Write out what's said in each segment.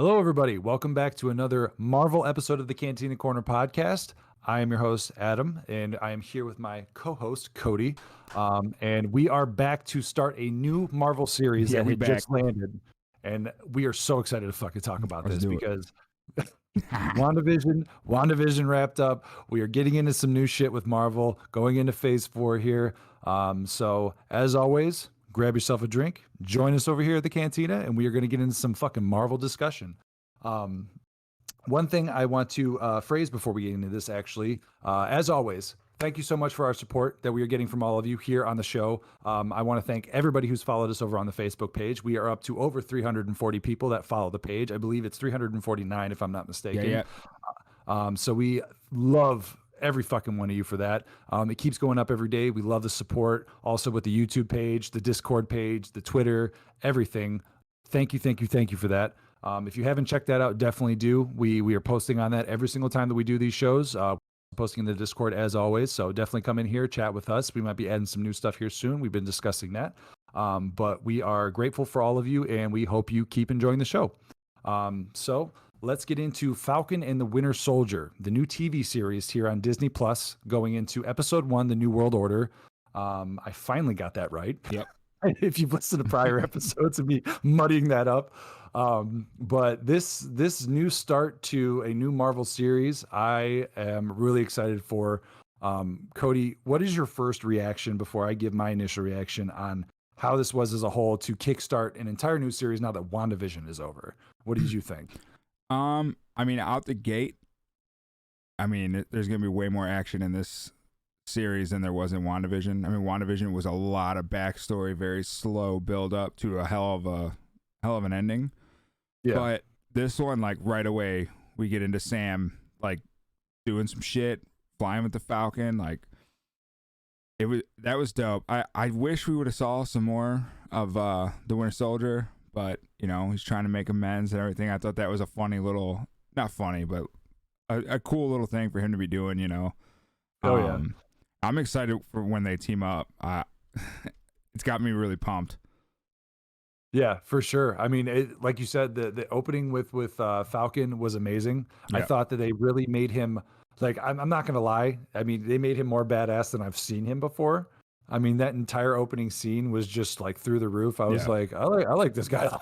Hello, everybody. Welcome back to another Marvel episode of the Cantina Corner podcast. I am your host, Adam, and I am here with my co-host, Cody. And we are back to start a new Marvel series that we had back. just landed. And we are so excited to fucking talk about Let's this do it. because WandaVision wrapped up. We are getting into some new shit with Marvel, going into phase 4 here. So as always, grab yourself a drink, join us over here at the Cantina, and we are going to get into some fucking Marvel discussion. One thing I want to phrase before we get into this, actually, as always, thank you so much for our support that we are getting from all of you here on the show. I want to thank everybody who's followed us over on the Facebook page. We are up to over 340 people that follow the page. I believe it's 349 if I'm not mistaken. So we love every fucking one of you for that. It keeps going up every day. We love the support. Also with the YouTube page, the Discord page, the Twitter, everything. Thank you for that. If you haven't checked that out, definitely do. We are posting on that every single time that we do these shows. Posting in the Discord as always. So definitely come in here, chat with us. We might be adding some new stuff here soon. We've been discussing that. But we are grateful for all of you, and we hope you keep enjoying the show. So let's get into Falcon and the Winter Soldier, the new TV series here on Disney Plus, going into episode 1, The New World Order. I finally got that right. Yep. If you've listened to prior episodes of me muddying that up. But this new start to a new Marvel series, I am really excited for. Cody, what is your first reaction before I give my initial reaction on how this was as a whole to kickstart an entire new series now that WandaVision is over? What did you think? I mean, out the gate, there's gonna be way more action in this series than there was in WandaVision. I mean, WandaVision was a lot of backstory, very slow build up to a hell of an ending. Yeah. But this one, like right away, we get into Sam like doing some shit, flying with the Falcon. Like that was dope. I wish we would have saw some more of the Winter Soldier, but you know, he's trying to make amends and everything. I thought that was a funny little, not funny, but a cool little thing for him to be doing, you know. Yeah. I'm excited for when they team up. It's got me really pumped. Yeah, for sure. I mean, like you said, the opening with Falcon was amazing. Yeah. I thought that they really made him, like, I'm not gonna lie. I mean, they made him more badass than I've seen him before. I mean, that entire opening scene was just like through the roof. I was like, I like this guy.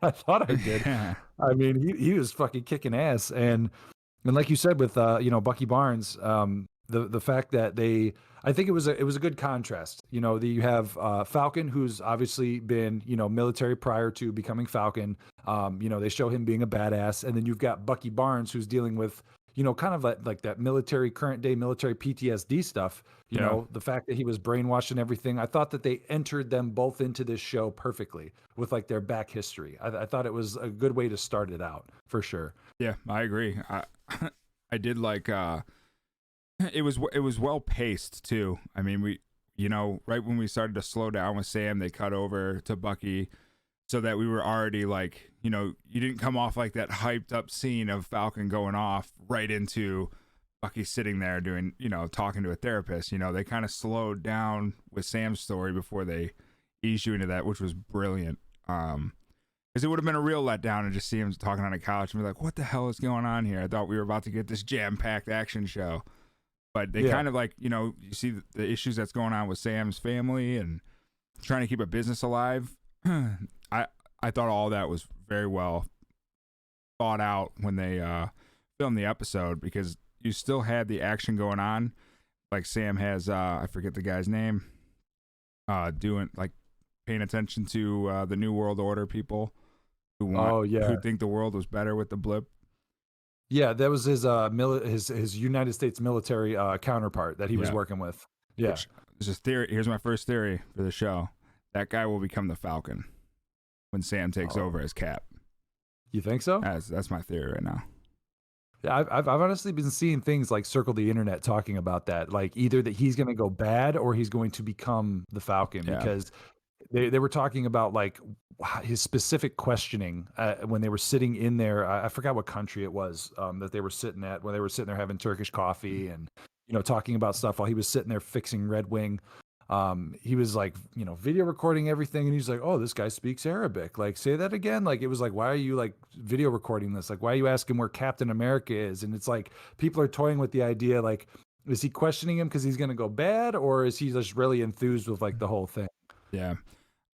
I thought I did. I mean, he was fucking kicking ass, and like you said with Bucky Barnes, the fact that I think it was a good contrast. You know, you have Falcon, who's obviously been, military prior to becoming Falcon. They show him being a badass, and then you've got Bucky Barnes, who's dealing with, kind of like that military, current day military PTSD stuff. You know, the fact that he was brainwashed and everything. I thought that they entered them both into this show perfectly with like their back history. I thought it was a good way to start it out for sure. Yeah, I agree. I did like. It was well paced too. I mean, right when we started to slow down with Sam, they cut over to Bucky, so that we were already like, you didn't come off like that hyped up scene of Falcon going off right into Bucky sitting there doing, talking to a therapist. They kind of slowed down with Sam's story before they eased you into that, which was brilliant. Because it would have been a real letdown and just see him talking on a couch and be like, what the hell is going on here? I thought we were about to get this jam-packed action show. But they kind of like, you see the issues that's going on with Sam's family and trying to keep a business alive. I thought all that was very well thought out when they filmed the episode, because you still had the action going on. Like Sam has, I forget the guy's name, doing like paying attention to the New World Order people who think the world was better with the blip. Yeah, that was his United States military counterpart that he was working with. Yeah. There's a theory. Here's my first theory for the show. That guy will become the Falcon when Sam takes over as Cap. You think so? That's my theory right now. Yeah, I've honestly been seeing things like circle the internet talking about that. Like either that he's going to go bad or he's going to become the Falcon, because they were talking about like his specific questioning when they were sitting in there. I forgot what country it was that they were sitting at, when they were sitting there having Turkish coffee and talking about stuff while he was sitting there fixing Red Wing. he was like, video recording everything, and he's like, "Oh, this guy speaks Arabic. Like, say that again." Like, it was like, "Why are you like video recording this? Like, why are you asking where Captain America is?" And it's like people are toying with the idea, like, is he questioning him because he's gonna go bad, or is he just really enthused with like the whole thing? Yeah.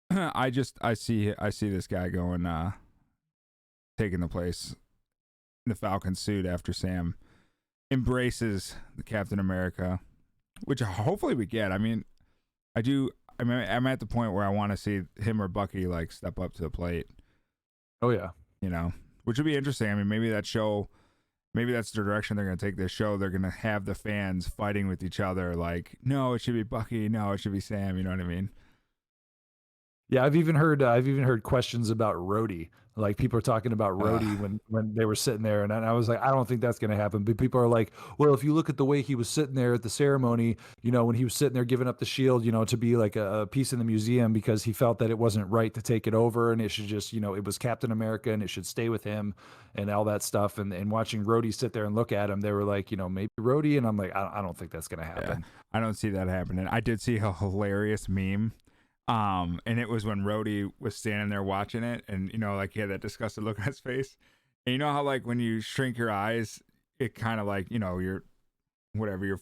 I see this guy going taking the place in the Falcon suit after Sam embraces the Captain America, which hopefully we get. I mean, I'm at the point where I want to see him or Bucky like step up to the plate. Oh yeah. Which would be interesting. I mean, maybe that's the direction they're going to take this show. They're going to have the fans fighting with each other. Like, no, it should be Bucky. No, it should be Sam. You know what I mean? Yeah, I've even heard questions about Rhodey. Like people are talking about Rhodey when they were sitting there, and I was like, I don't think that's going to happen. But people are like, well, if you look at the way he was sitting there at the ceremony, when he was sitting there giving up the shield, to be like a piece in the museum because he felt that it wasn't right to take it over, and it should just, it was Captain America and it should stay with him, and all that stuff. And watching Rhodey sit there and look at him, they were like, maybe Rhodey, and I'm like, I don't think that's going to happen. Yeah, I don't see that happening. I did see a hilarious meme. And it was when Rhodey was standing there watching it, and like he had that disgusted look on his face. And you know how like when you shrink your eyes, it kind of like your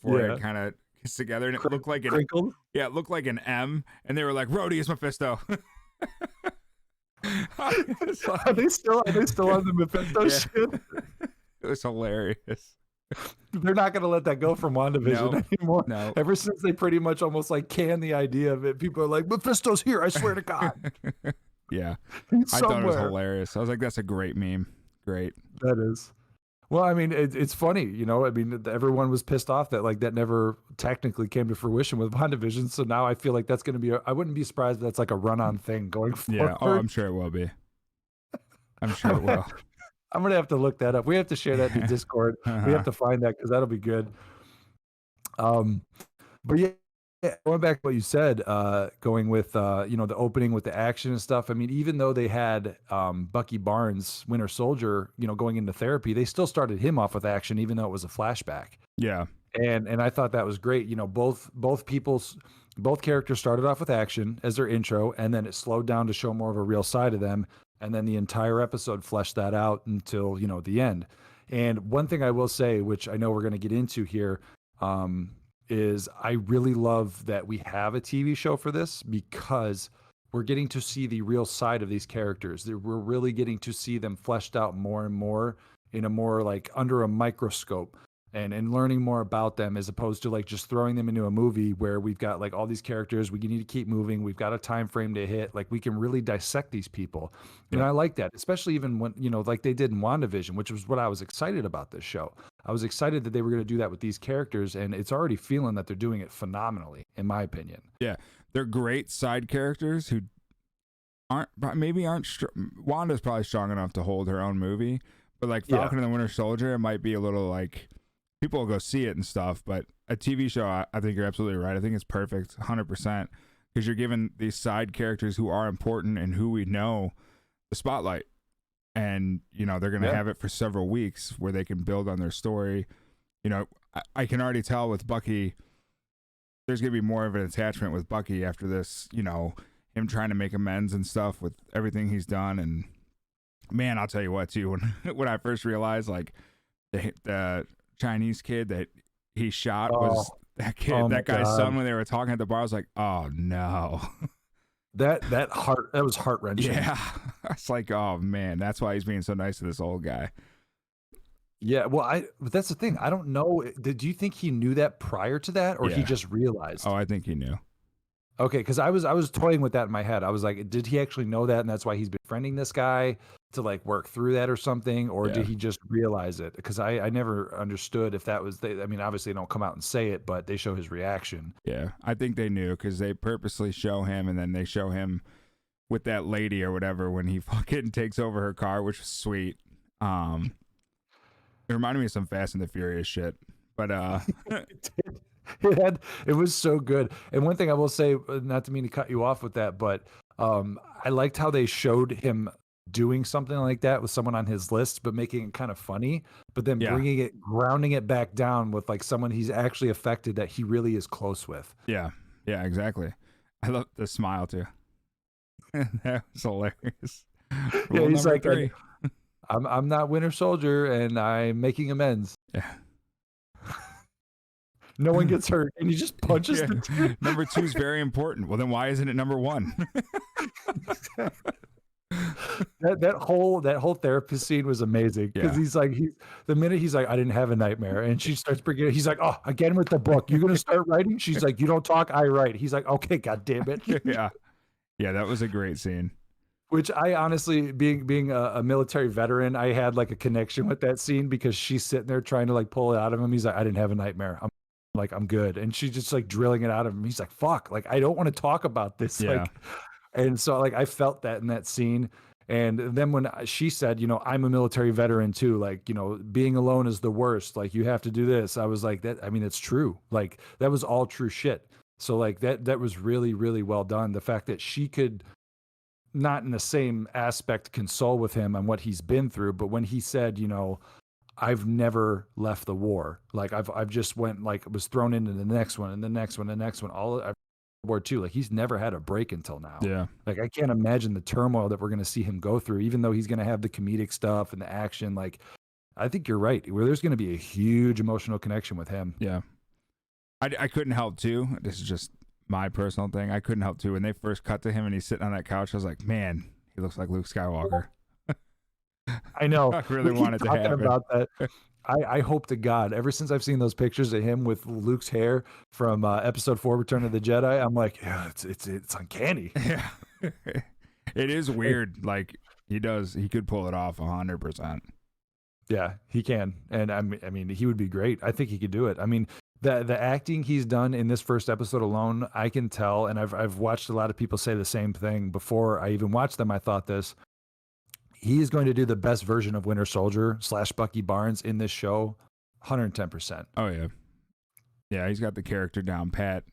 forehead kind of gets together, and it looked like crinkled. It looked like an M, and they were like, Rhodey is Mephisto. Are they still on the Mephisto shit? It was hilarious. They're not going to let that go from WandaVision anymore. No. Ever since they pretty much almost like canned the idea of it, people are like, Mephisto's here, I swear to God. Yeah. He's I somewhere. thought it was hilarious. I was like, that's a great meme. Great. That is. Well, I mean, it's funny, I mean, everyone was pissed off that like that never technically came to fruition with WandaVision. So now I feel like that's going to be, I wouldn't be surprised if that's like a run-on thing going forward. Yeah. Oh, I'm sure it will be. I'm sure it will. I'm going to have to look that up. We have to share that in Discord. We have to find that because that'll be good. But yeah, going back to what you said, going with, the opening with the action and stuff. I mean, even though they had Bucky Barnes, Winter Soldier, going into therapy, they still started him off with action, even though it was a flashback. Yeah. And I thought that was great. Both characters started off with action as their intro, and then it slowed down to show more of a real side of them. And then the entire episode fleshed that out until, the end. And one thing I will say, which I know we're going to get into here, is I really love that we have a TV show for this because we're getting to see the real side of these characters. We're really getting to see them fleshed out more and more in a more like under a microscope. And learning more about them as opposed to like just throwing them into a movie where we've got like all these characters, we need to keep moving, we've got a time frame to hit, like we can really dissect these people. And I like that, especially even when, like they did in WandaVision, which was what I was excited about this show. I was excited that they were going to do that with these characters, and it's already feeling that they're doing it phenomenally, in my opinion. Yeah, they're great side characters who aren't Wanda's probably strong enough to hold her own movie, but like Falcon and the Winter Soldier, it might be a little like people will go see it and stuff, but a TV show, I think you're absolutely right. I think it's perfect, 100%, because you're giving these side characters who are important and who we know the spotlight. And, they're going to have it for several weeks where they can build on their story. I can already tell with Bucky, there's going to be more of an attachment with Bucky after this, him trying to make amends and stuff with everything he's done. And, man, I'll tell you what, too, when I first realized, like, the Chinese kid that he shot was that kid, that guy's son, when they were talking at the bar, I was like, oh no. That was heart-wrenching. Yeah. It's like, oh man, that's why he's being so nice to this old guy. Yeah, well, but that's the thing. I don't know. Do you think he knew that prior to that, or he just realized? Oh, I think he knew. Okay, because I was toying with that in my head. I was like, did he actually know that, and that's why he's befriending this guy to like work through that or something, or did he just realize it? Because I never understood if that was. I mean, obviously they don't come out and say it, but they show his reaction. Yeah, I think they knew because they purposely show him, and then they show him with that lady or whatever when he fucking takes over her car, which was sweet. It reminded me of some Fast and the Furious shit, but it was so good. And one thing I will say, not to mean to cut you off with that, but I liked how they showed him doing something like that with someone on his list, but making it kind of funny, but then grounding it back down with like someone he's actually affected that he really is close with. Yeah. Yeah, exactly. I love the smile too. That was hilarious. Yeah, Rule he's number like, 3. I'm not Winter Soldier, and I'm making amends. Yeah. No one gets hurt, and he just punches Yeah. the dude. Number 2 is very important. Well, then why isn't it number 1? That whole therapist scene was amazing because Yeah. he's like the minute he's like, I didn't have a nightmare, and she starts bringing it, he's like, oh, again with the book, you're gonna start writing? She's like, you don't talk, I write. He's like, okay, god damn it. Yeah. Yeah, that was a great scene. Which I honestly, being a military veteran, I had like a connection with that scene because she's sitting there trying to like pull it out of him. He's like, I didn't have a nightmare. I'm like, I'm good. And she's just like drilling it out of him. He's like, fuck, like I don't want to talk about this. Yeah. Like, and so like I felt that in that scene. And then when she said, I'm a military veteran too, like, being alone is the worst. Like you have to do this. I was like, that, I mean, it's true. Like that was all true shit. So like that was really, really well done. The fact that she could not in the same aspect console with him on what he's been through, but when he said, I've never left the war. Like I've just went like was thrown into the next one and the next one, the next one, all I've War II. Like he's never had a break until now. Yeah. Like I can't imagine the turmoil that we're going to see him go through, even though he's going to have the comedic stuff and the action. Like I think you're right. Where there's going to be a huge emotional connection with him. Yeah. I couldn't help too. This is just my personal thing. I couldn't help too. When they first cut to him and he's sitting on that couch, I was like, man, he looks like Luke Skywalker. I know. I really We keep wanted to talking happen. about that. I hope to God, ever since I've seen those pictures of him with Luke's hair from Episode 4, Return of the Jedi, I'm like, yeah, it's uncanny. Yeah. It is weird. Like he could pull it off 100%. Yeah, he can, and I mean, he would be great. I think he could do it. I mean, the acting he's done in this first episode alone, I can tell, and I've watched a lot of people say the same thing before I even watched them. I thought this. He is going to do the best version of Winter Soldier / Bucky Barnes in this show, 110%. Oh yeah. Yeah, he's got the character down pat.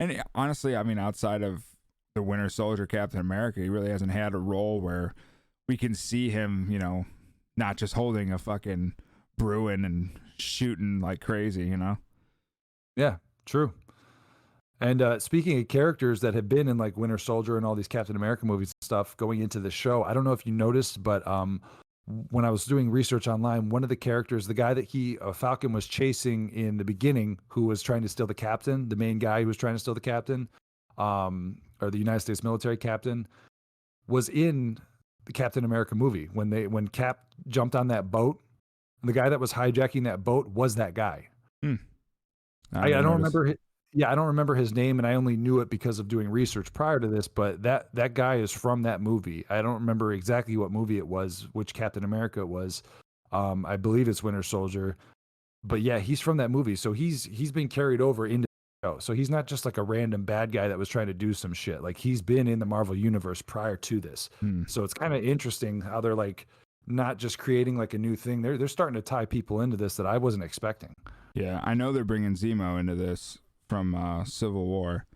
And honestly, I mean, outside of the Winter Soldier, Captain America, he really hasn't had a role where we can see him, not just holding a fucking Bruin and shooting like crazy, Yeah, true. And speaking of characters that have been in like Winter Soldier and all these Captain America movies and stuff going into the show, I don't know if you noticed, but when I was doing research online, one of the characters, the guy that Falcon was chasing in the beginning, who was trying to steal the captain, the main guy who was trying to steal the captain, or the United States military captain, was in the Captain America movie when Cap jumped on that boat. The guy that was hijacking that boat was that guy. I don't remember. Yeah, I don't remember his name, and I only knew it because of doing research prior to this. But that guy is from that movie. I don't remember exactly what movie it was, which Captain America it was. I believe it's Winter Soldier. But yeah, he's from that movie, so he's been carried over into the show. So he's not just like a random bad guy that was trying to do some shit. Like he's been in the Marvel universe prior to this. So it's kind of interesting how they're like not just creating like a new thing. They're starting to tie people into this that I wasn't expecting. Yeah, I know they're bringing Zemo into this from Civil War,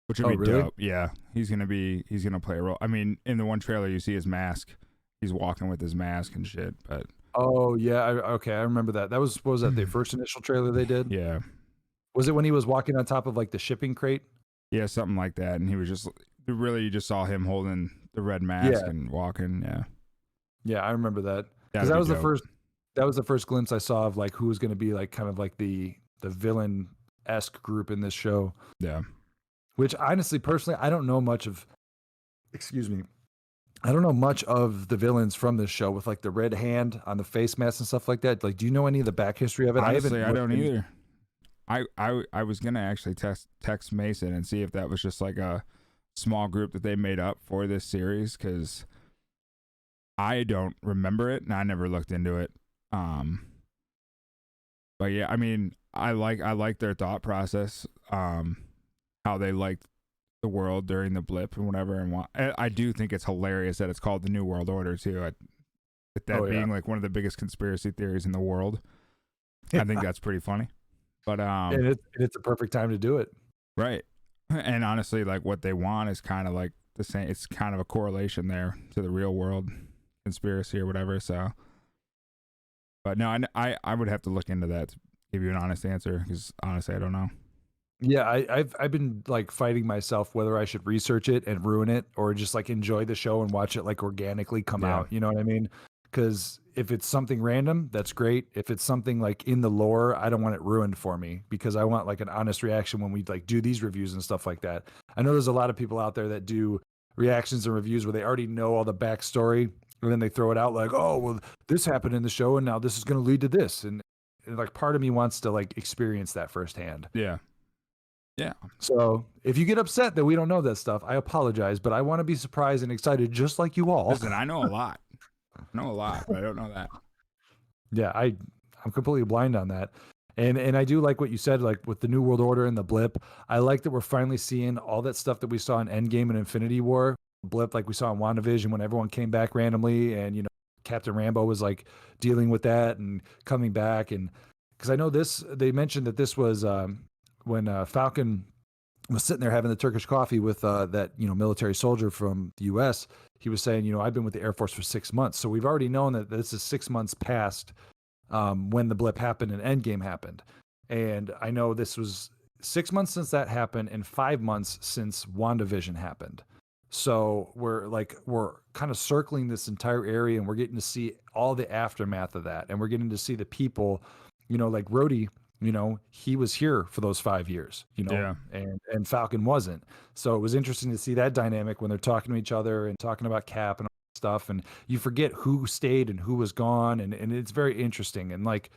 which would be really? dope. Yeah, he's gonna play a role. I mean, in the one trailer you see his mask. He's walking with his mask and shit. But oh yeah, I remember that. What was that the first initial trailer they did? Yeah. Was it when he was walking on top of like the shipping crate? Yeah, something like that. And he was just really, you just saw him holding the red mask and walking. Yeah. Yeah, I remember that because that was the first glimpse I saw of like who was going to be like kind of like the villain-esque group in this show. Yeah. Which honestly, personally, I don't know much of. Excuse me. I don't know much of the villains from this show with like the red hand on the face mask and stuff like that. Like, do you know any of the back history of it? Honestly, I don't either. I was gonna actually text Mason and see if that was just like a small group that they made up for this series, because I don't remember it and I never looked into it. But yeah, I mean, I like their thought process, how they liked the world during the blip and whatever, and I do think it's hilarious that it's called the New World Order too. Being like one of the biggest conspiracy theories in the world. I think that's pretty funny. But and it's a perfect time to do it. Right. And honestly, like what they want is kind of like the same. It's kind of a correlation there to the real world conspiracy or whatever. So, but no, I would have to look into that to give you an honest answer, because honestly, I don't know. Yeah, I've been like fighting myself whether I should research it and ruin it or just like enjoy the show and watch it like organically come Yeah. out. You know what I mean? Because if it's something random, that's great. If it's something like in the lore, I don't want it ruined for me because I want like an honest reaction when we like do these reviews and stuff like that. I know there's a lot of people out there that do reactions and reviews where they already know all the backstory and then they throw it out like, oh, well, this happened in the show and now this is going to lead to this. And like part of me wants to like experience that firsthand. Yeah. Yeah. So if you get upset that we don't know that stuff, I apologize, but I want to be surprised and excited just like you all. Listen, I know a lot. I know a lot, but I don't know that. Yeah, I'm completely blind on that. And I do like what you said, like with the New World Order and the blip. I like that we're finally seeing all that stuff that we saw in Endgame and Infinity War. Blip like we saw in WandaVision when everyone came back randomly and Captain Rambo was like dealing with that and coming back and because I know this they mentioned that this was when Falcon was sitting there having the Turkish coffee with that military soldier from the U.S. He was saying, I've been with the Air Force for 6 months, so we've already known that this is 6 months past when the blip happened and Endgame happened, and I know this was 6 months since that happened and 5 months since WandaVision happened. So we're kind of circling this entire area and we're getting to see all the aftermath of that, and we're getting to see the people, like Rhodey, he was here for those 5 years, Yeah. and Falcon wasn't. So it was interesting to see that dynamic when they're talking to each other and talking about Cap and all that stuff. And you forget who stayed and who was gone. And it's very interesting. And like,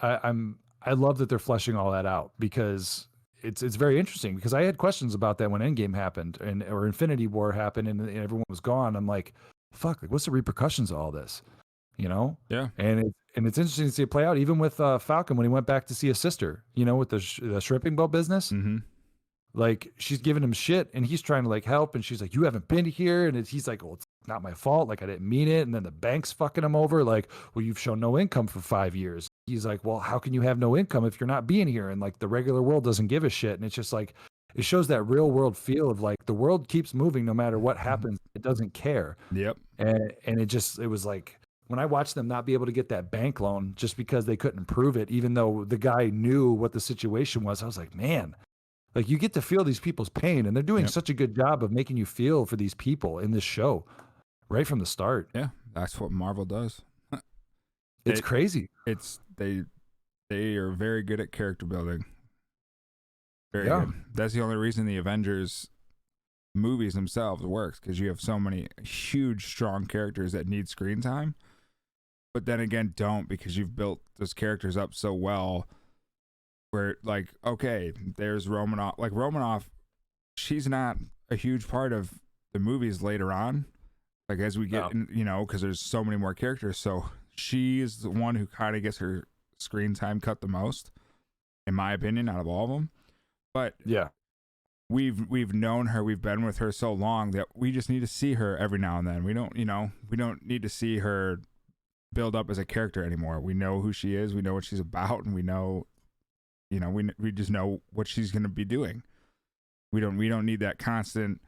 I love that they're fleshing all that out because it's very interesting because I had questions about that when Endgame happened or Infinity War happened and everyone was gone. I'm like, fuck, like what's the repercussions of all this? Yeah. And it's interesting to see it play out even with Falcon when he went back to see his sister, with the shrimping boat business. Mm-hmm. Like she's giving him shit and he's trying to like help and she's like, you haven't been here, and he's like, well, it's not my fault, like I didn't mean it. And then the bank's fucking him over like, well, you've shown no income for 5 years. He's like, well, how can you have no income if you're not being here? And like the regular world doesn't give a shit. And it's just like it shows that real world feel of like the world keeps moving no matter what happens, it doesn't care. Yep. And it was like when I watched them not be able to get that bank loan just because they couldn't prove it, even though the guy knew what the situation was, I was like, man, like you get to feel these people's pain, and they're doing Yep. such a good job of making you feel for these people in this show right from the start. Yeah. That's what Marvel does. It's It- crazy. It's they are very good at character building. Very Yeah. good. That's the only reason the Avengers movies themselves works, because you have so many huge, strong characters that need screen time, but then again don't, because you've built those characters up so well. Where like, okay, there's Romanoff. Like Romanoff, she's not a huge part of the movies later on. Like as we get, No. in, because there's so many more characters. So she is the one who kind of gets her screen time cut the most, in my opinion, out of all of them. But Yeah. we've known her, we've been with her so long that we just need to see her every now and then. We don't need to see her build up as a character anymore. We know who she is, we know what she's about, and we know, we just know what she's going to be doing. We don't need that constant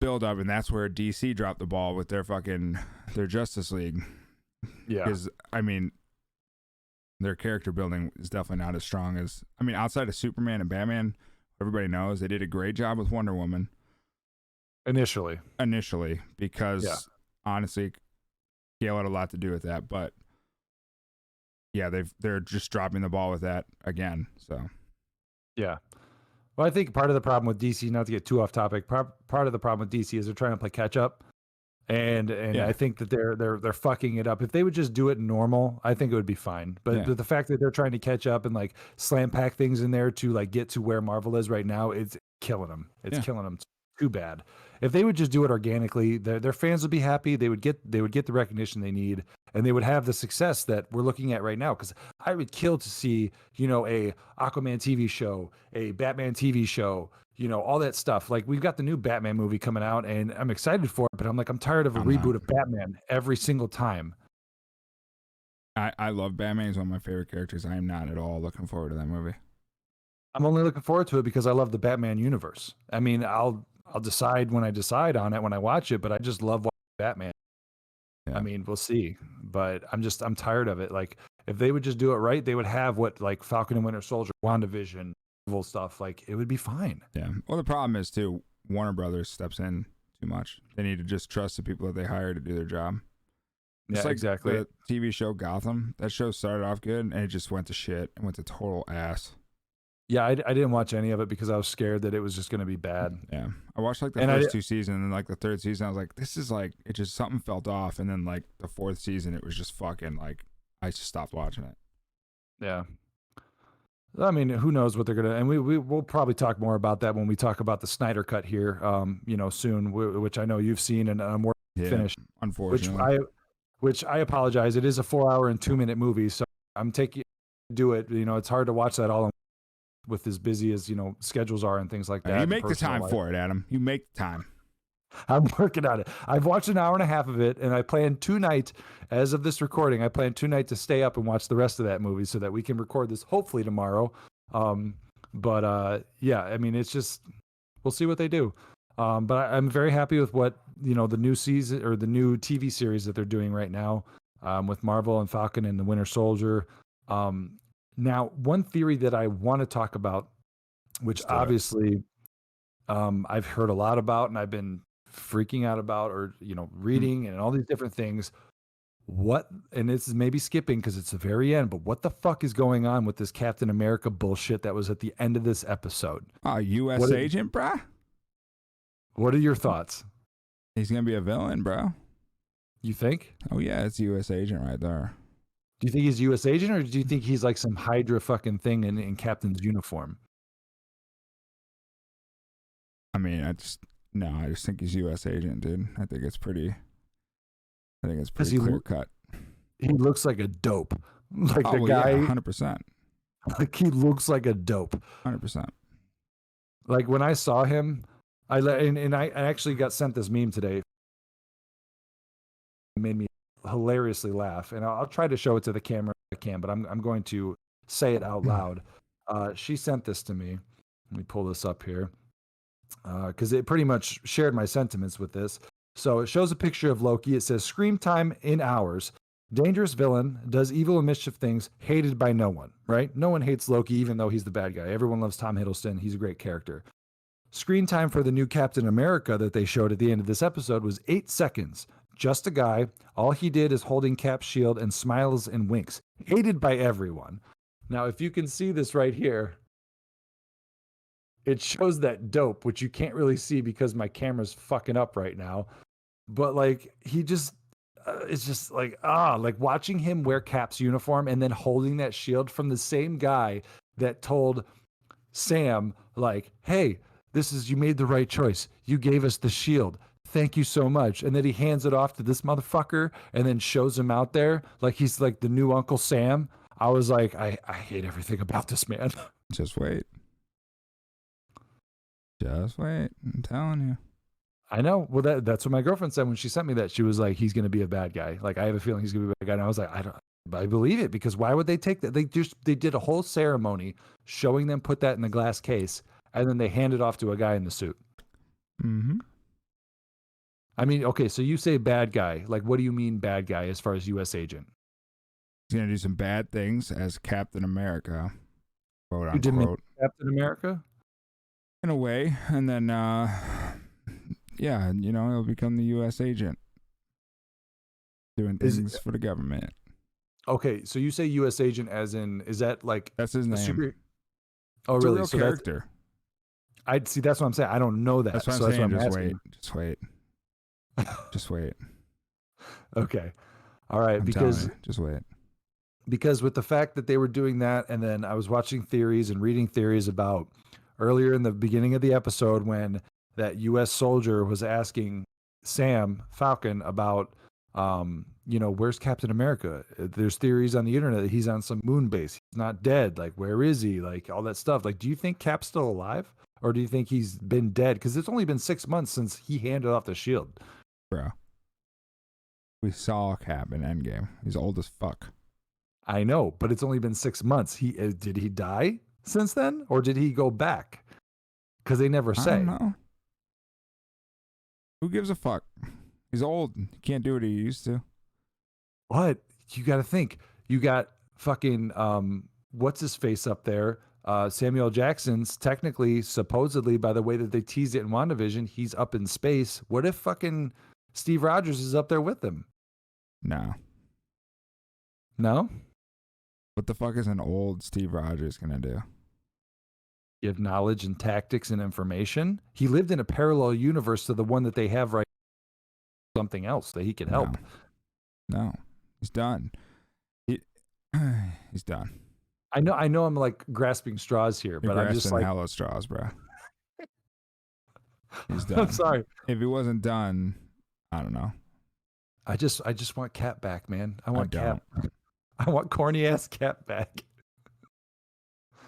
build up, and that's where DC dropped the ball with their Justice League. Yeah. Because I mean, their character building is definitely not as strong as, outside of Superman and Batman. Everybody knows they did a great job with Wonder Woman Initially. because honestly, Gail had a lot to do with that. But yeah, they're just dropping the ball with that again. So Yeah. Well, I think part of the problem with DC, not to get too off topic, part of the problem with DC is they're trying to play catch up. And Yeah. I think that they're fucking it up. If they would just do it normal, I think it would be fine. But the fact that they're trying to catch up and like slam pack things in there to like get to where Marvel is right now, it's killing them. It's killing them too bad. If they would just do it organically, their fans would be happy. They would get the recognition they need, and they would have the success that we're looking at right now. Because I would kill to see a Aquaman TV show, a Batman TV show, all that stuff. Like we've got the new Batman movie coming out and I'm excited for it, but I'm like, I'm tired of a reboot of Batman every single time. I love Batman. He's one of my favorite characters. I am not at all looking forward to that movie. I'm only looking forward to it because I love the Batman universe. I mean, I'll decide when I decide on it when I watch it, but I just love watching Batman. Yeah. I mean, we'll see, but I'm tired of it. Like if they would just do it right, they would have what like Falcon and Winter Soldier, WandaVision, Marvel stuff, like it would be fine. Yeah. Well, the problem is too, Warner Brothers steps in too much. They need to just trust the people that they hire to do their job. It's Yeah, like exactly. the TV show Gotham. That show started off good and it just went to shit and went to total ass. Yeah, I didn't watch any of it because I was scared that it was just going to be bad. Yeah. I watched like the And first 2 seasons, and like the third season I was like, this is like, it just, something felt off. And then like the fourth season, it was just fucking like, I just stopped watching it. Yeah. I mean, who knows what they're gonna, and we'll probably talk more about that when we talk about the Snyder cut here, soon, which I know you've seen, and I'm working to finish. Unfortunately, Which I apologize. It is a 4-hour and 2-minute movie, so I'm taking do it. It's hard to watch that all with as busy as schedules are and things like that. you make the time for it, Adam. You make the time. I'm working on it. I've watched an hour and a half of it, and I plan tonight, as of this recording, I plan tonight to stay up and watch the rest of that movie so that we can record this hopefully tomorrow. Yeah, I mean, it's just, we'll see what they do. But I'm very happy with what, the new season or the new TV series that they're doing right now, with Marvel and Falcon and the Winter Soldier. Now, one theory that I want to talk about, which obviously, I've heard a lot about and I've been freaking out about, or reading and all these different things, and this is maybe skipping because it's the very end, but what the fuck is going on with this Captain America bullshit that was at the end of this episode? U.S. agent, bruh? What are your thoughts? He's gonna be a villain, bro. You think? Oh yeah, it's a U.S. agent right there. Do you think he's a U.S. agent, or do you think he's like some Hydra fucking thing in Captain's uniform? I mean, I just think he's U.S. agent, dude. I think it's pretty clear cut. He looks like a dope. Like the guy, 100%. Like he looks like a dope. 100%. Like when I saw him, I actually got sent this meme today. It made me hilariously laugh, and I'll try to show it to the camera if I can, but I'm going to say it out loud. She sent this to me. Let me pull this up here. Because it pretty much shared my sentiments with this. So it shows a picture of Loki. It says, "Scream time in hours. Dangerous villain, does evil and mischief things, hated by no one," right? No one hates Loki, even though he's the bad guy. Everyone loves Tom Hiddleston. He's a great character. Screen time for the new Captain America that they showed at the end of this episode was 8 seconds. Just a guy. All he did is holding Cap's shield and smiles and winks. Hated by everyone. Now, if you can see this right here, it shows that dope, which you can't really see because my camera's fucking up right now. But like, he just, it's just like, like watching him wear Cap's uniform and then holding that shield from the same guy that told Sam, like, hey, you made the right choice. You gave us the shield. Thank you so much. And then he hands it off to this motherfucker and then shows him out there like he's like the new Uncle Sam. I was like, I hate everything about this man. Just wait. Just wait. I'm telling you. I know. Well, that's what my girlfriend said when she sent me that. She was like, he's going to be a bad guy. Like, I have a feeling he's going to be a bad guy. And I was like, I believe it, because why would they take that? They did a whole ceremony showing them put that in the glass case, and then they hand it off to a guy in the suit. Mm-hmm. I mean, okay, so you say bad guy. Like, what do you mean bad guy as far as U.S. agent? He's going to do some bad things as Captain America, quote You did unquote. Captain America? In a way. And then, yeah, he'll become the U.S. agent. Doing things for the government. Okay, so you say U.S. agent as in, is that like... That's his name. Oh, it's really? A real character. I'd see, that's what I'm saying. I don't know that. That's what I'm saying. Just wait. Just wait. Okay. All right. Just wait. Because with the fact that they were doing that, and then I was watching theories and reading theories about earlier in the beginning of the episode when that U.S. soldier was asking Sam Falcon about, where's Captain America? There's theories on the internet that he's on some moon base. He's not dead. Like, where is he? Like, all that stuff. Like, do you think Cap's still alive? Or do you think he's been dead? Because it's only been 6 months since he handed off the shield. Bro. We saw Cap in Endgame. He's old as fuck. I know, but it's only been 6 months. Did he die since then? Or did he go back? Because they never say. I don't know. Who gives a fuck? He's old. He can't do what he used to. What? You got to think. You got fucking, what's his face up there? Samuel Jackson's technically, supposedly, by the way that they teased it in WandaVision, he's up in space. What if fucking Steve Rogers is up there with him? No. No? What the fuck is an old Steve Rogers gonna do? Give knowledge and tactics and information. He lived in a parallel universe to the one that they have right now. Something else that he could help. No. He's done. He's done. I know I'm like grasping straws here, but I'm just like hello straws, bro. He's done. I'm sorry. If he wasn't done, I don't know. I just want Cap back, man. I want don't. Cap. I want corny ass Cap back.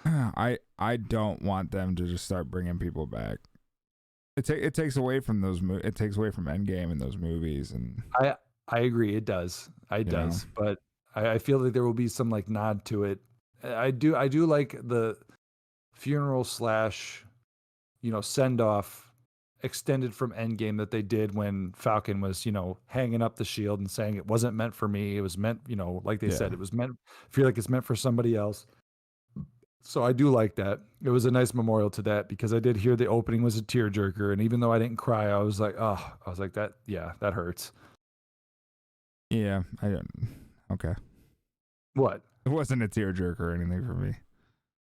I don't want them to just start bringing people back. It takes away from those it takes away from Endgame and those movies, and I agree, it does. It does, but I feel like there will be some like nod to it. I do like the funeral / send off extended from Endgame that they did when Falcon was, hanging up the shield and saying it wasn't meant for me. It was meant, like they said, it was meant, feel like it's meant for somebody else. So I do like that. It was a nice memorial to that because I did hear the opening was a tearjerker. And even though I didn't cry, I was like, that hurts. Yeah. Okay. What? It wasn't a tearjerker or anything for me.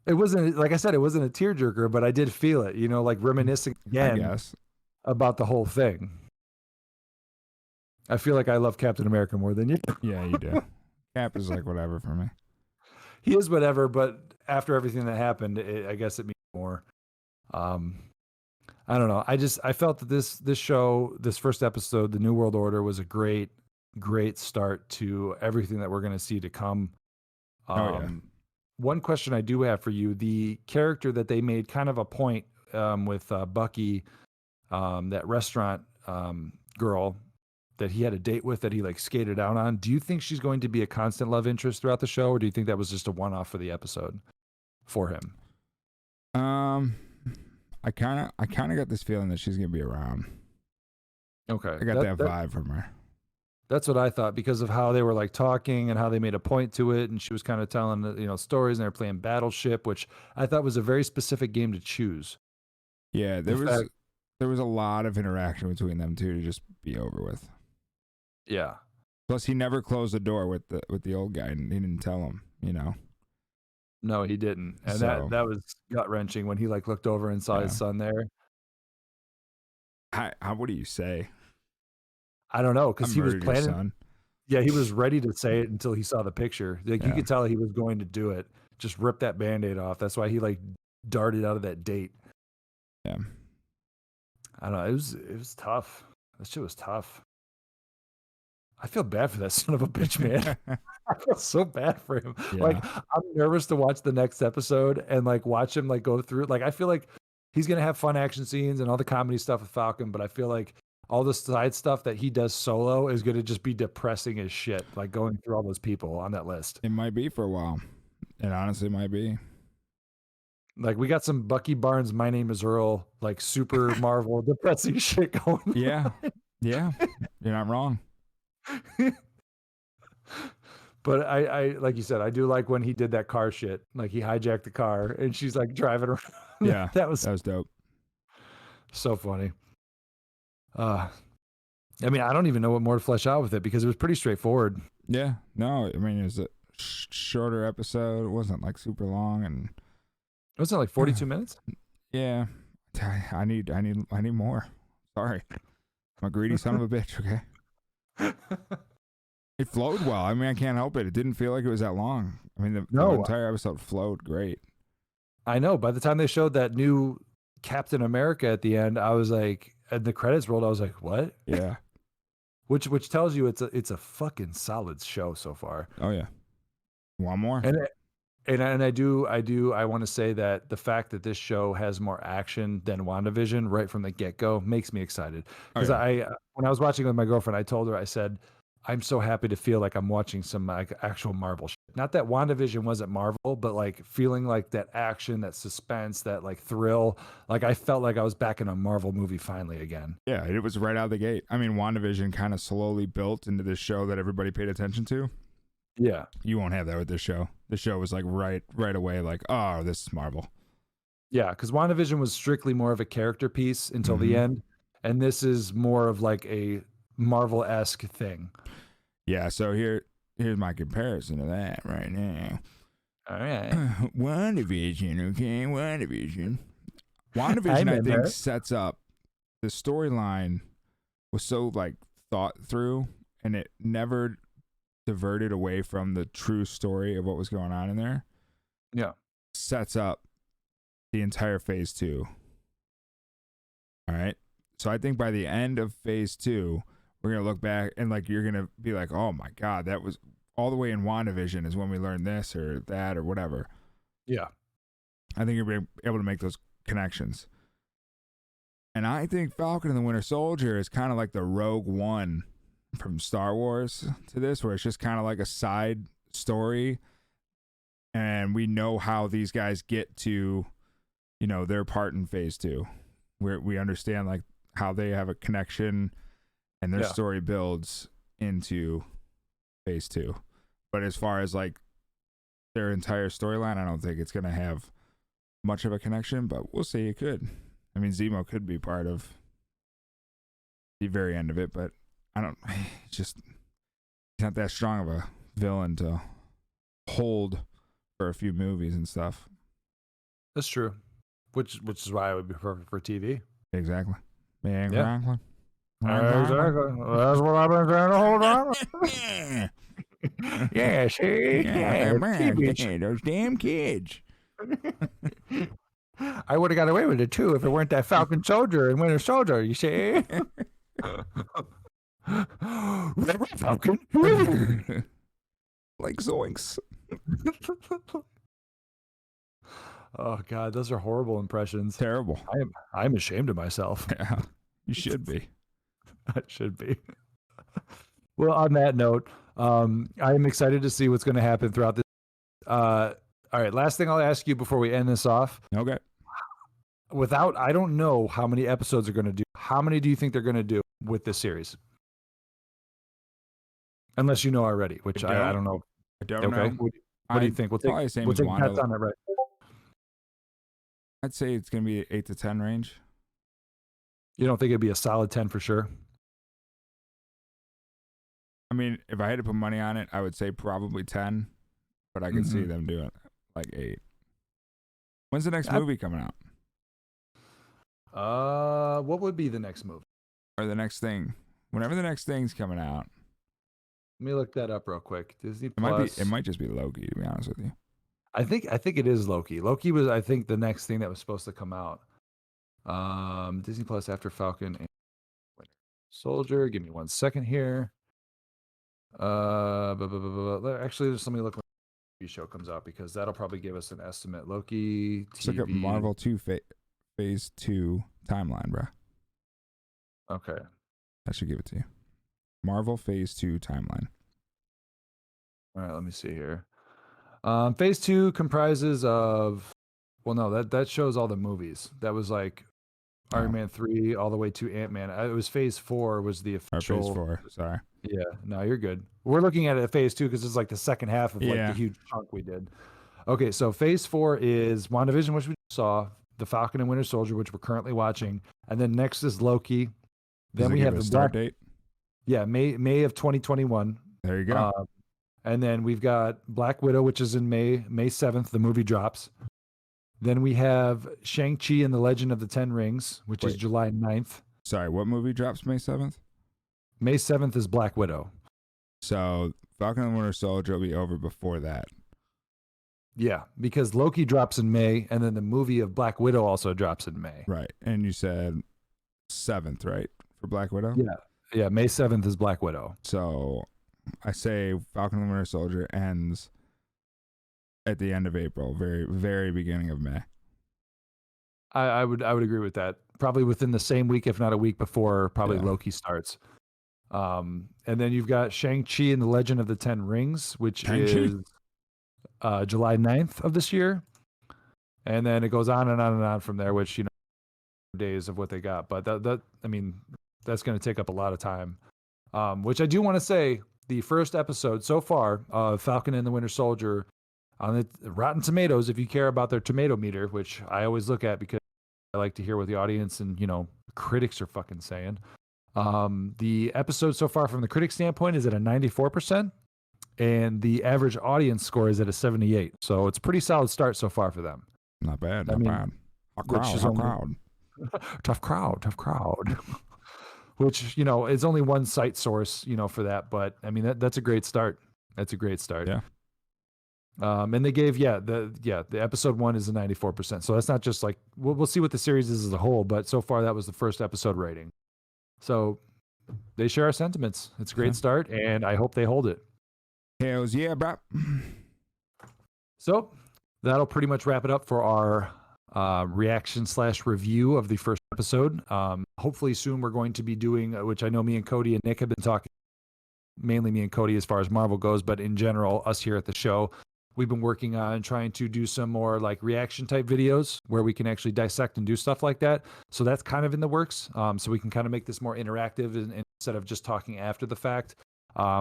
It wasn't, like I said, it wasn't a tearjerker, but I did feel it, like reminiscing again about the whole thing. I feel like I love Captain America more than you. Yeah, you do. Cap is like whatever for me. He is whatever, but after everything that happened, I guess it means more. I don't know. I felt that this show, this first episode, The New World Order, was a great start to everything that we're going to see to come. One question I do have for you, the character that they made kind of a point with Bucky, that restaurant girl that he had a date with that he like skated out on. Do you think she's going to be a constant love interest throughout the show, or do you think that was just a one-off for the episode for him? I kind of got this feeling that she's going to be around. Okay. I got that vibe from her. That's what I thought because of how they were like talking and how they made a point to it. And she was kind of telling, stories, and they were playing Battleship, which I thought was a very specific game to choose. Yeah. There was a lot of interaction between them two to just be over with. Yeah. Plus he never closed the door with the old guy, and he didn't tell him, No, he didn't. And that was gut wrenching when he like looked over and saw his son there. What do you say? I don't know, because he was planning. Son. Yeah, he was ready to say it until he saw the picture. Like you could tell he was going to do it. Just rip that Band-Aid off. That's why he like darted out of that date. Yeah. I don't know. It was tough. That shit was tough. I feel bad for that son of a bitch, man. I feel so bad for him. Yeah. Like I'm nervous to watch the next episode and like watch him like go through. Like I feel like he's gonna have fun action scenes and all the comedy stuff with Falcon, but I feel like all the side stuff that he does solo is going to just be depressing as shit, like going through all those people on that list. It might be for a while. It honestly might be. Like, we got some Bucky Barnes, My Name is Earl, like super Marvel depressing shit going on. Yeah. Yeah. You're not wrong. But I like you said, I do like when he did that car shit. Like, he hijacked the car and she's like driving around. Yeah. that was dope. So funny. I mean, I don't even know what more to flesh out with it because it was pretty straightforward. Yeah, no, I mean, it was a shorter episode. It wasn't like super long, and wasn't it like 42 minutes? Yeah, I need more. Sorry, I'm a greedy son of a bitch. Okay, it flowed well. I mean, I can't help it. It didn't feel like it was that long. I mean, the entire episode flowed great. I know. By the time they showed that new Captain America at the end, I was like. And the credits rolled, I was like, "What?" Yeah, which tells you it's a fucking solid show so far. Oh yeah, want more? And I want to say that the fact that this show has more action than WandaVision right from the get go makes me excited because when I was watching with my girlfriend, I told her, I said, I'm so happy to feel like I'm watching some like actual Marvel shit. Not that WandaVision wasn't Marvel, but like feeling like that action, that suspense, that like thrill. Like I felt like I was back in a Marvel movie finally again. Yeah, it was right out of the gate. I mean, WandaVision kind of slowly built into this show that everybody paid attention to. Yeah. You won't have that with this show. the show was like right away like, oh, this is Marvel. Yeah, because WandaVision was strictly more of a character piece until the Mhm. end, and this is more of like a Marvel-esque thing. Yeah, so here's my comparison to that right now. All right. WandaVision, okay, WandaVision. I WandaVision, I think, remember. sets up the storyline was so like thought through, and it never diverted away from the true story of what was going on in there. Yeah. Sets up the entire phase 2. All right. So I think by the end of phase 2, we're going to look back and like you're going to be like, oh my God, that was all the way in WandaVision is when we learned this or that or whatever. Yeah. I think you're able to make those connections. And I think Falcon and the Winter Soldier is kind of like the Rogue One from Star Wars to this, where it's just kind of like a side story. And we know how these guys get to, you know, their part in phase 2, where we understand like how they have a connection and their story builds into phase 2. But as far as like their entire storyline, I don't think it's going to have much of a connection, but we'll see. It could. I mean, Zemo could be part of the very end of it, but I don't. It's just he's not that strong of a villain to hold for a few movies and stuff. That's true. Which is why it would be perfect for TV. Exactly. Yeah. Exactly. Exactly. That's what I've been saying the whole time. Yeah, see? Yeah, TV. Those damn kids. I would have got away with it too if it weren't that Falcon Soldier and Winter Soldier, you see? Red Falcon. Like zoinks. Oh God, those are horrible impressions. Terrible. I'm ashamed of myself. Yeah, you should be. I should be. Well, on that note, I am excited to see what's going to happen throughout this. All right, last thing I'll ask you before we end this off. Okay. I don't know how many episodes are going to do. How many do you think they're going to do with this series? Unless you know already, which I don't know. I don't Okay. know. What do you think? We'll take bets on it, right? I'd say it's going to be 8 to 10 range. You don't think it'd be a solid 10 for sure? I mean, if I had to put money on it, I would say probably 10, but I could see them doing like 8. When's the next movie coming out? What would be the next movie? Or the next thing? Whenever the next thing's coming out. Let me look that up real quick. Disney Plus. It might just be Loki, to be honest with you. I think it is Loki. Loki was, I think, the next thing that was supposed to come out. Disney Plus after Falcon and Winter Soldier. Give me 1 second here. Actually, just let me look when the TV show comes out because that'll probably give us an estimate. Loki TV. Look up Marvel 2 Phase 2 timeline, bro. Okay. That should give it to you. Marvel Phase 2 timeline. All right, let me see here. Phase 2 comprises of, well, no, that shows all the movies. That was like Iron Man 3 all the way to Ant-Man. It was Phase 4 was the official. Or Phase 4, sorry. Yeah, no, you're good. We're looking at it at Phase 2 because it's like the second half of like the huge chunk we did. Okay, so Phase 4 is WandaVision, which we saw, The Falcon and Winter Soldier, which we're currently watching, and then next is Loki. Then we have the start date. Yeah, May of 2021. There you go. And then we've got Black Widow, which is in May 7th. The movie drops. Then we have Shang-Chi and the Legend of the Ten Rings, which is July 9th. Sorry, what movie drops May 7th? May 7th is Black Widow. So Falcon and Winter Soldier will be over before that. Yeah, because Loki drops in May, and then the movie of Black Widow also drops in May. Right, and you said 7th, right, for Black Widow? Yeah, May 7th is Black Widow. So I say Falcon and Winter Soldier ends at the end of April, very, very beginning of May. I would agree with that. Probably within the same week, if not a week before, probably Loki starts. And then you've got Shang-Chi and the Legend of the Ten Rings, which is July 9th of this year. And then it goes on and on and on from there, which, you know, days of what they got. But I mean, that's going to take up a lot of time. Which I do want to say, the first episode so far of Falcon and the Winter Soldier, on the Rotten Tomatoes, if you care about their tomato meter, which I always look at because I like to hear what the audience and, critics are fucking saying. The episode so far from the critic standpoint is at a 94%, and the average audience score is at a 78. So it's a pretty solid start so far for them. Not bad, not bad. Hot crowd. Tough crowd. Which, is only one site source, for that. But I mean, that's a great start. That's a great start. Yeah. And they gave, the episode 1 is a 94%. So that's not just like, we'll see what the series is as a whole, but so far that was the first episode rating. So they share our sentiments. It's a great start, and I hope they hold it. Hells yeah, bro. So that'll pretty much wrap it up for our reaction/review of the first episode. Hopefully soon we're going to be doing, which I know me and Cody and Nick have been talking, mainly me and Cody as far as Marvel goes, but in general, us here at the show, we've been working on trying to do some more like reaction type videos where we can actually dissect and do stuff like that. So that's kind of in the works. So we can kind of make this more interactive and instead of just talking after the fact.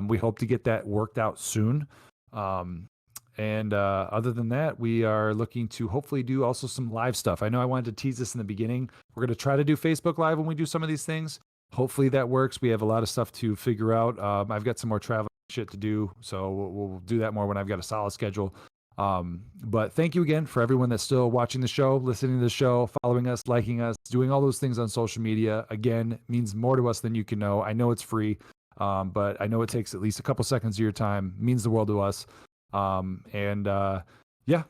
We hope to get that worked out soon. And other than that, we are looking to hopefully do also some live stuff. I know I wanted to tease this in the beginning. We're going to try to do Facebook Live when we do some of these things. Hopefully that works. We have a lot of stuff to figure out. I've got some more travel shit to do, so we'll do that more when I've got a solid schedule. But thank you again for everyone that's still watching the show, listening to the show, following us, liking us, doing all those things on social media. Again, means more to us than you can know. I know it's free, but I know it takes at least a couple seconds of your time. Means the world to us. Yeah,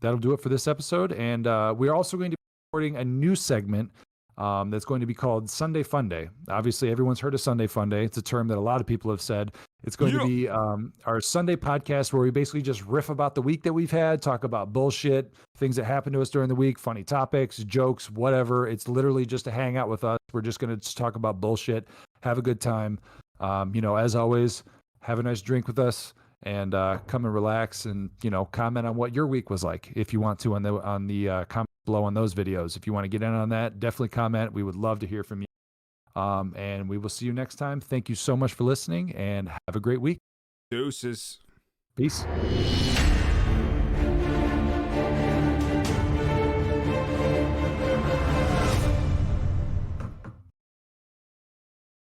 that'll do it for this episode. And we're also going to be recording a new segment that's going to be called Sunday Fun Day. Obviously, everyone's heard of Sunday Fun Day. It's a term that a lot of people have said. It's going to be our Sunday podcast where we basically just riff about the week that we've had, talk about bullshit, things that happened to us during the week, funny topics, jokes, whatever. It's literally just to hang out with us. We're just going to talk about bullshit, have a good time. As always, have a nice drink with us. And come and relax and, comment on what your week was like if you want to on the comment below on those videos. If you want to get in on that, definitely comment. We would love to hear from you. And we will see you next time. Thank you so much for listening and have a great week. Deuces. Peace.